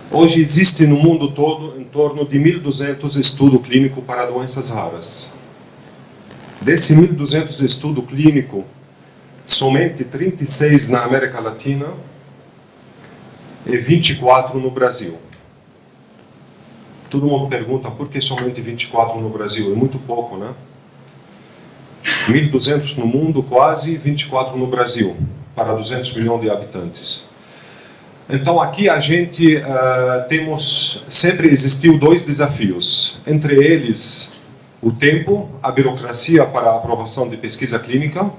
Hoje existe no mundo todo em torno de 1.200 estudos clínicos para doenças raras. Desse 1.200 estudos clínicos, somente 36 na América Latina e 24 no Brasil. Todo mundo pergunta por que somente 24 no Brasil? É muito pouco, né? 1.200 no mundo, quase, 24 no Brasil, para 200 milhões de habitantes. Então, aqui a gente sempre existiu dois desafios. Entre eles, o tempo, a burocracia para a aprovação de pesquisa clínica.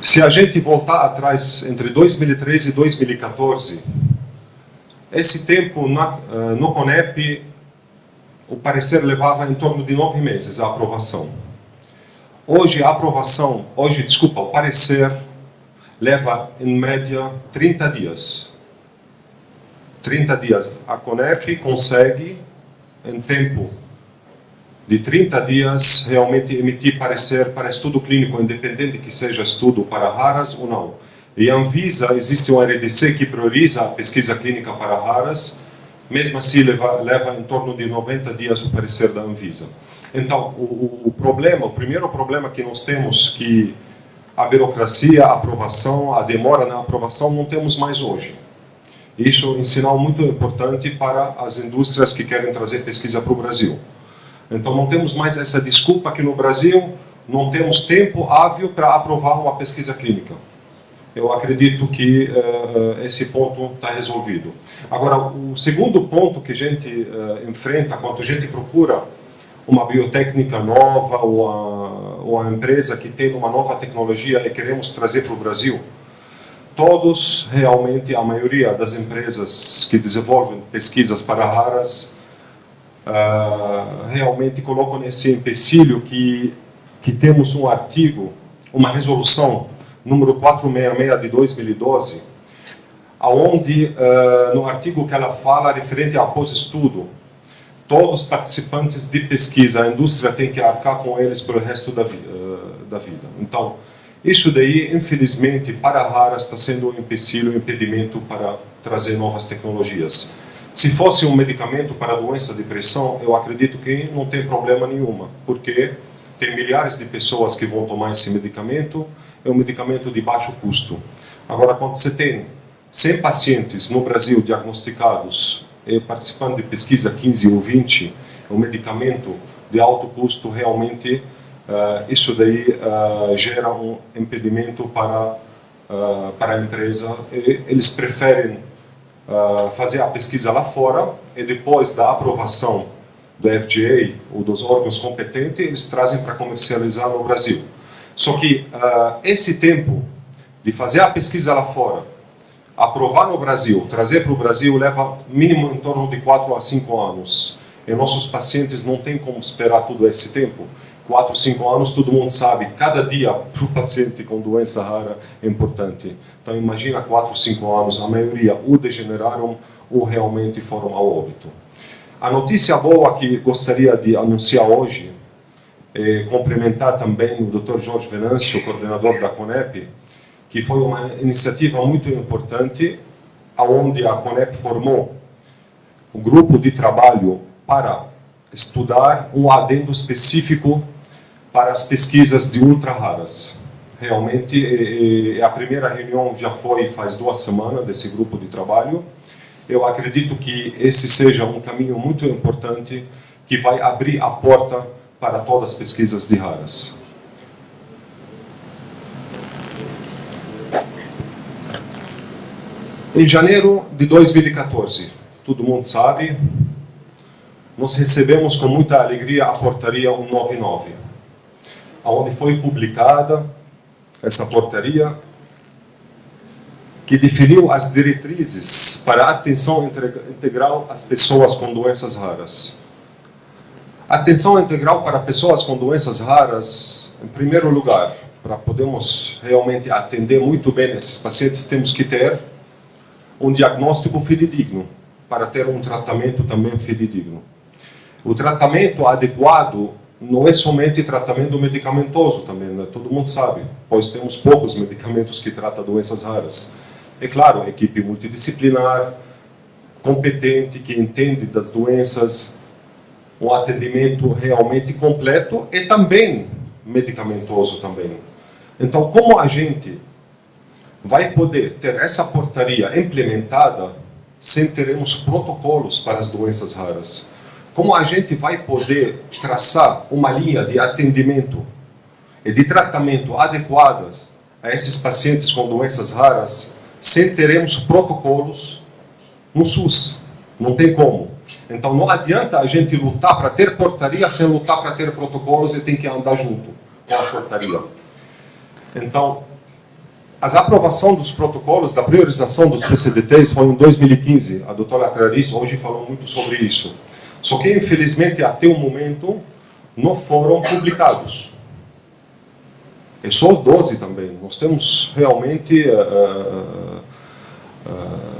Se a gente voltar atrás, entre 2013 e 2014, esse tempo no CONEP, o parecer levava em torno de 9 meses a aprovação. Hoje, o parecer leva em média 30 dias. 30 dias. A CONEP consegue, em tempo de 30 dias, realmente emitir parecer para estudo clínico, independente que seja estudo para raras ou não. E a Anvisa, existe um RDC que prioriza a pesquisa clínica para raras, mesmo assim leva em torno de 90 dias o parecer da Anvisa. Então, o primeiro problema que nós temos, que a burocracia, a aprovação, a demora na aprovação, não temos mais hoje. Isso é um sinal muito importante para as indústrias que querem trazer pesquisa para o Brasil. Então, não temos mais essa desculpa que no Brasil não temos tempo hábil para aprovar uma pesquisa clínica. Eu acredito que esse ponto está resolvido. Agora, o segundo ponto que a gente enfrenta quando a gente procura uma biotécnica nova ou uma empresa que tem uma nova tecnologia e queremos trazer para o Brasil, todos, realmente, a maioria das empresas que desenvolvem pesquisas para raras, realmente colocam esse empecilho que temos um artigo, uma resolução, número 466 de 2012, onde, no artigo que ela fala, referente ao pós-estudo, todos os participantes de pesquisa, a indústria tem que arcar com eles pelo resto da vida. Então, isso daí, infelizmente, para raras está sendo um empecilho, um impedimento para trazer novas tecnologias. Se fosse um medicamento para a doença de pressão, eu acredito que não tem problema nenhuma, porque tem milhares de pessoas que vão tomar esse medicamento, é um medicamento de baixo custo. Agora, quando você tem 100 pacientes no Brasil diagnosticados e participando de pesquisa 15 ou 20, é um medicamento de alto custo, realmente, isso daí gera um impedimento para a empresa. Eles preferem fazer a pesquisa lá fora e depois da aprovação do FDA ou dos órgãos competentes, eles trazem para comercializar no Brasil. Só que esse tempo de fazer a pesquisa lá fora, aprovar no Brasil, trazer para o Brasil, leva mínimo em torno de 4 a 5 anos. E nossos pacientes não têm como esperar todo esse tempo. 4, 5 anos, todo mundo sabe, cada dia para o paciente com doença rara é importante. Então imagina 4, 5 anos, a maioria ou degeneraram ou realmente foram ao óbito. A notícia boa que gostaria de anunciar hoje, complementar também o Dr. Jorge Venâncio, coordenador da CONEP, que foi uma iniciativa muito importante, onde a CONEP formou um grupo de trabalho para estudar um adendo específico para as pesquisas de ultra raras. Realmente, a primeira reunião já foi faz 2 semanas desse grupo de trabalho. Eu acredito que esse seja um caminho muito importante que vai abrir a porta para todas as pesquisas de raras. Em janeiro de 2014, todo mundo sabe, nós recebemos com muita alegria a portaria 199, onde foi publicada essa portaria que definiu as diretrizes para a atenção integral às pessoas com doenças raras. Atenção integral para pessoas com doenças raras, em primeiro lugar, para podermos realmente atender muito bem esses pacientes, temos que ter um diagnóstico fidedigno, para ter um tratamento também fidedigno. O tratamento adequado não é somente tratamento medicamentoso também, né? Todo mundo sabe, pois temos poucos medicamentos que tratam doenças raras. É claro, equipe multidisciplinar, competente, que entende das doenças, um atendimento realmente completo e também medicamentoso também. Então, como a gente vai poder ter essa portaria implementada sem termos protocolos para as doenças raras? Como a gente vai poder traçar uma linha de atendimento e de tratamento adequadas a esses pacientes com doenças raras sem termos protocolos no SUS? Não tem como. Então não adianta a gente lutar para ter portaria sem lutar para ter protocolos, e tem que andar junto com a portaria. Então, a aprovação dos protocolos da priorização dos PCDTs foi em 2015. A doutora Clarice hoje falou muito sobre isso. Só que, infelizmente, até o momento, não foram publicados. E só os 12 também. Nós temos realmente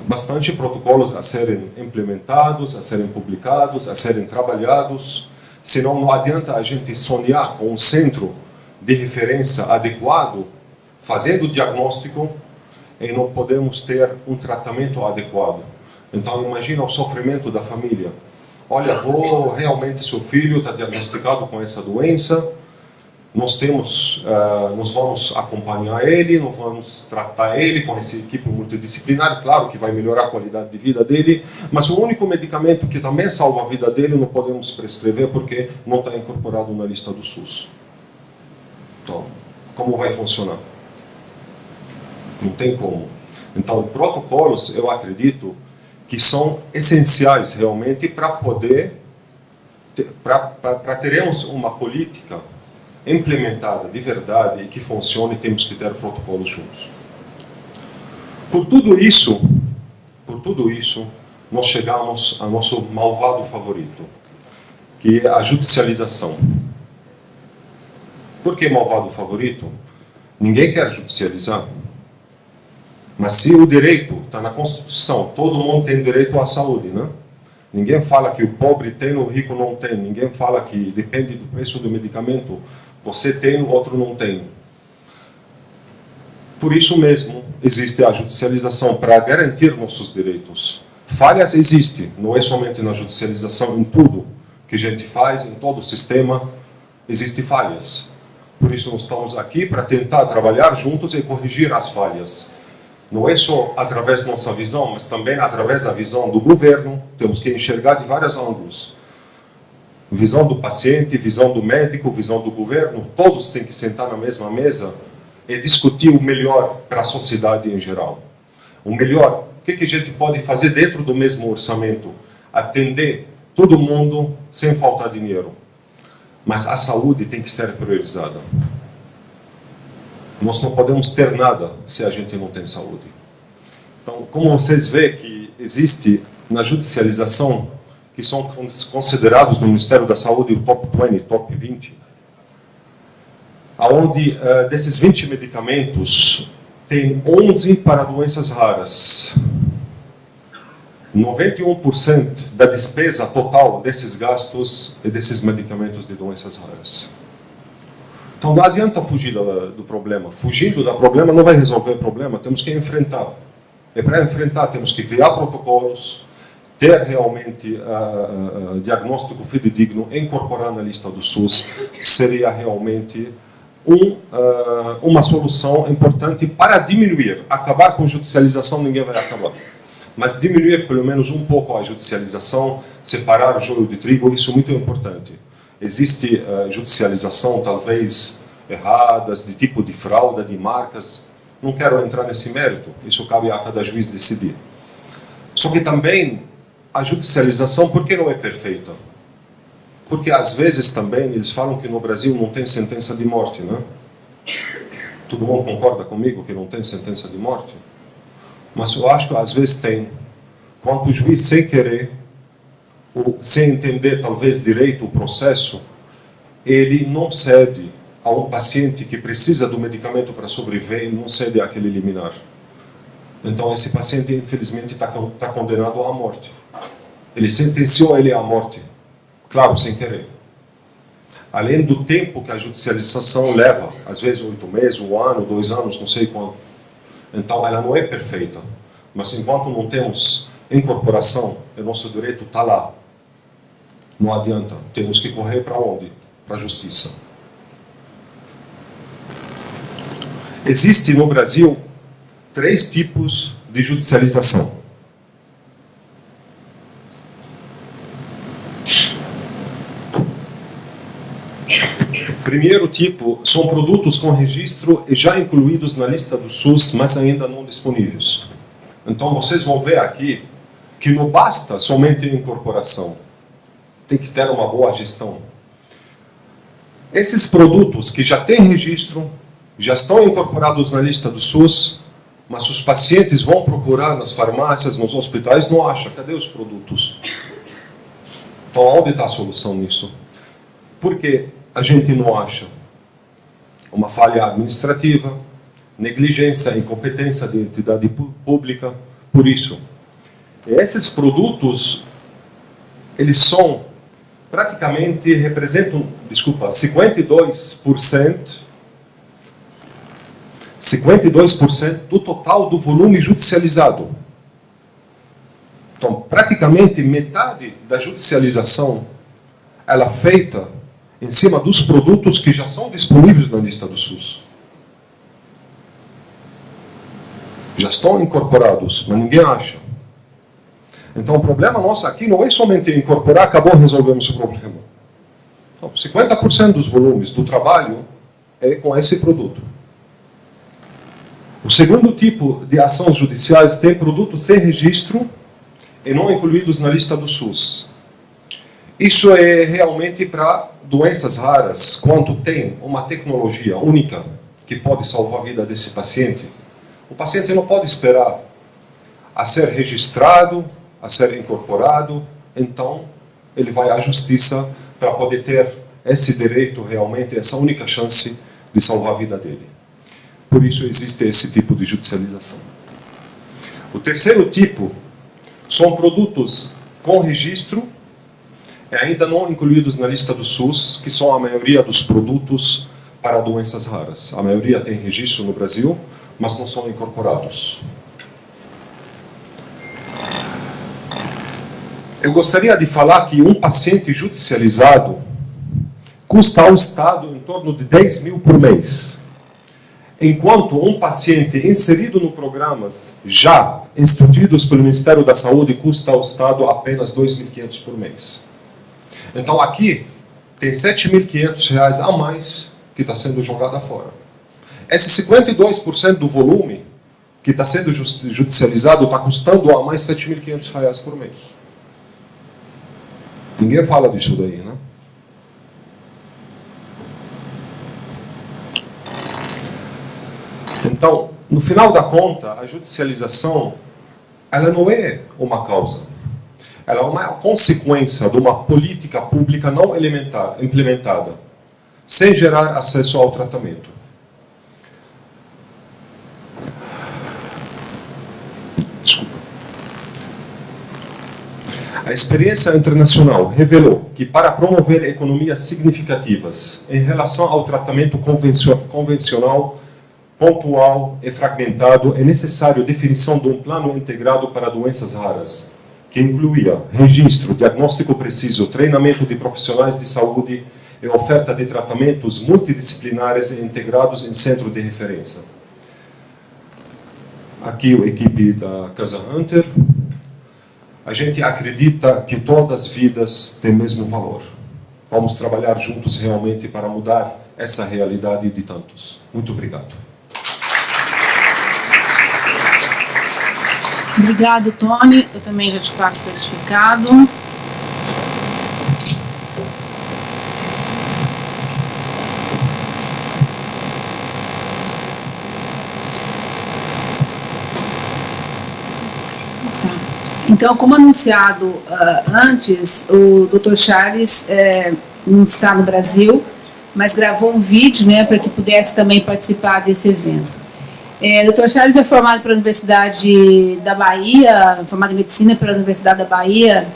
bastante protocolos a serem implementados, a serem publicados, a serem trabalhados. Senão, não adianta a gente sonhar com um centro de referência adequado, fazendo o diagnóstico, e não podemos ter um tratamento adequado. Então, imagina o sofrimento da família. Olha, realmente seu filho está diagnosticado com essa doença, nós vamos acompanhar ele, nós vamos tratar ele com essa equipe multidisciplinar, claro que vai melhorar a qualidade de vida dele, mas o único medicamento que também salva a vida dele não podemos prescrever porque não está incorporado na lista do SUS. Então, como vai funcionar? Não tem como. Então, protocolos, eu acredito, que são essenciais realmente para termos uma política implementada de verdade e que funcione, temos que ter protocolos juntos. Por tudo isso, nós chegamos ao nosso malvado favorito, que é a judicialização. Por que malvado favorito? Ninguém quer judicializar. Mas se o direito está na Constituição, todo mundo tem direito à saúde, né? Ninguém fala que o pobre tem, o rico não tem. Ninguém fala que depende do preço do medicamento, você tem, o outro não tem. Por isso mesmo existe a judicialização, para garantir nossos direitos. Falhas existem, não é somente na judicialização, em tudo que a gente faz, em todo o sistema, existem falhas. Por isso nós estamos aqui para tentar trabalhar juntos e corrigir as falhas. Não é só através da nossa visão, mas também através da visão do governo. Temos que enxergar de vários ângulos. Visão do paciente, visão do médico, visão do governo. Todos têm que sentar na mesma mesa e discutir o melhor para a sociedade em geral. O melhor, o que a gente pode fazer dentro do mesmo orçamento? Atender todo mundo sem faltar dinheiro. Mas a saúde tem que ser priorizada. Nós não podemos ter nada se a gente não tem saúde. Então, como vocês veem que existe na judicialização, que são considerados no Ministério da Saúde o top 20, top 20, onde desses 20 medicamentos, tem 11 para doenças raras. 91% da despesa total desses gastos e desses medicamentos de doenças raras. Então não adianta fugir do problema. Fugindo do problema não vai resolver o problema, temos que enfrentar. E para enfrentar temos que criar protocolos, ter realmente diagnóstico fidedigno, incorporar na lista do SUS, seria realmente uma solução importante para diminuir. Acabar com judicialização ninguém vai acabar, mas diminuir pelo menos um pouco a judicialização, separar o joio de trigo, isso é muito importante. Existe judicialização talvez erradas, de tipo de fraude, de marcas. Não quero entrar nesse mérito, isso cabe a cada juiz decidir. Só que também a judicialização, por que não é perfeita? Porque às vezes também eles falam que no Brasil não tem sentença de morte, né? Todo mundo concorda comigo que não tem sentença de morte? Mas eu acho que às vezes tem. Quando o juiz, sem querer, ou sem entender talvez direito o processo, ele não cede a um paciente que precisa do medicamento para sobreviver, ele não cede àquele liminar. Então esse paciente, infelizmente, está condenado à morte. Ele sentenciou ele à morte. Claro, sem querer. Além do tempo que a judicialização leva, às vezes 8 meses, 1 ano, 2 anos, não sei quanto. Então ela não é perfeita. Mas enquanto não temos incorporação, o nosso direito está lá. Não adianta. Temos que correr para onde? Para a justiça. Existem no Brasil 3 tipos de judicialização. Primeiro tipo são produtos com registro e já incluídos na lista do SUS, mas ainda não disponíveis. Então vocês vão ver aqui que não basta somente a incorporação. Tem que ter uma boa gestão. Esses produtos que já têm registro, já estão incorporados na lista do SUS, mas os pacientes vão procurar nas farmácias, nos hospitais, não acham. Cadê os produtos? Então, onde está a solução nisso? Por que a gente não acha? Uma falha administrativa, negligência, incompetência de entidade pública. Por isso, esses produtos, eles são, praticamente, representam, 52% do total do volume judicializado. Então, praticamente metade da judicialização ela é feita em cima dos produtos que já são disponíveis na lista do SUS. Já estão incorporados, mas ninguém acha. Então, o problema nosso aqui não é somente incorporar, acabou, resolvemos o problema. Então, 50% dos volumes do trabalho é com esse produto. O segundo tipo de ações judiciais tem produtos sem registro e não incluídos na lista do SUS. Isso é realmente para doenças raras, quando tem uma tecnologia única que pode salvar a vida desse paciente. O paciente não pode esperar a ser registrado, a ser incorporado, então ele vai à justiça para poder ter esse direito realmente, essa única chance de salvar a vida dele. Por isso existe esse tipo de judicialização. O terceiro tipo são produtos com registro e ainda não incluídos na lista do SUS, que são a maioria dos produtos para doenças raras. A maioria tem registro no Brasil, mas não são incorporados. Eu gostaria de falar que um paciente judicializado custa ao Estado em torno de 10 mil por mês. Enquanto um paciente inserido no programas já instituídos pelo Ministério da Saúde custa ao Estado apenas R$ 2.500 por mês. Então aqui tem R$ 7.500 a mais que está sendo jogado fora. Esse 52% do volume que está sendo judicializado está custando a mais R$ 7.500 por mês. Ninguém fala disso daí, né? Então, no final da conta, a judicialização, ela não é uma causa. Ela é uma consequência de uma política pública não implementada, sem gerar acesso ao tratamento. Desculpa. A experiência internacional revelou que para promover economias significativas em relação ao tratamento convencional, pontual e fragmentado, é necessário a definição de um plano integrado para doenças raras, que incluía registro, diagnóstico preciso, treinamento de profissionais de saúde, e oferta de tratamentos multidisciplinares e integrados em centro de referência. Aqui a equipe da Casa Hunter. A gente acredita que todas as vidas têm o mesmo valor. Vamos trabalhar juntos realmente para mudar essa realidade de tantos. Muito obrigado. Obrigado, Tony. Eu também já te passo o certificado. Então, como anunciado antes, o Dr. Charles não está no Brasil, mas gravou um vídeo, né, para que pudesse também participar desse evento. Dr. Charles é formado pela Universidade da Bahia, formado em Medicina pela Universidade da Bahia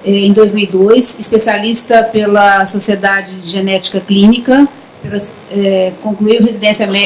em 2002, especialista pela Sociedade de Genética Clínica, concluiu residência médica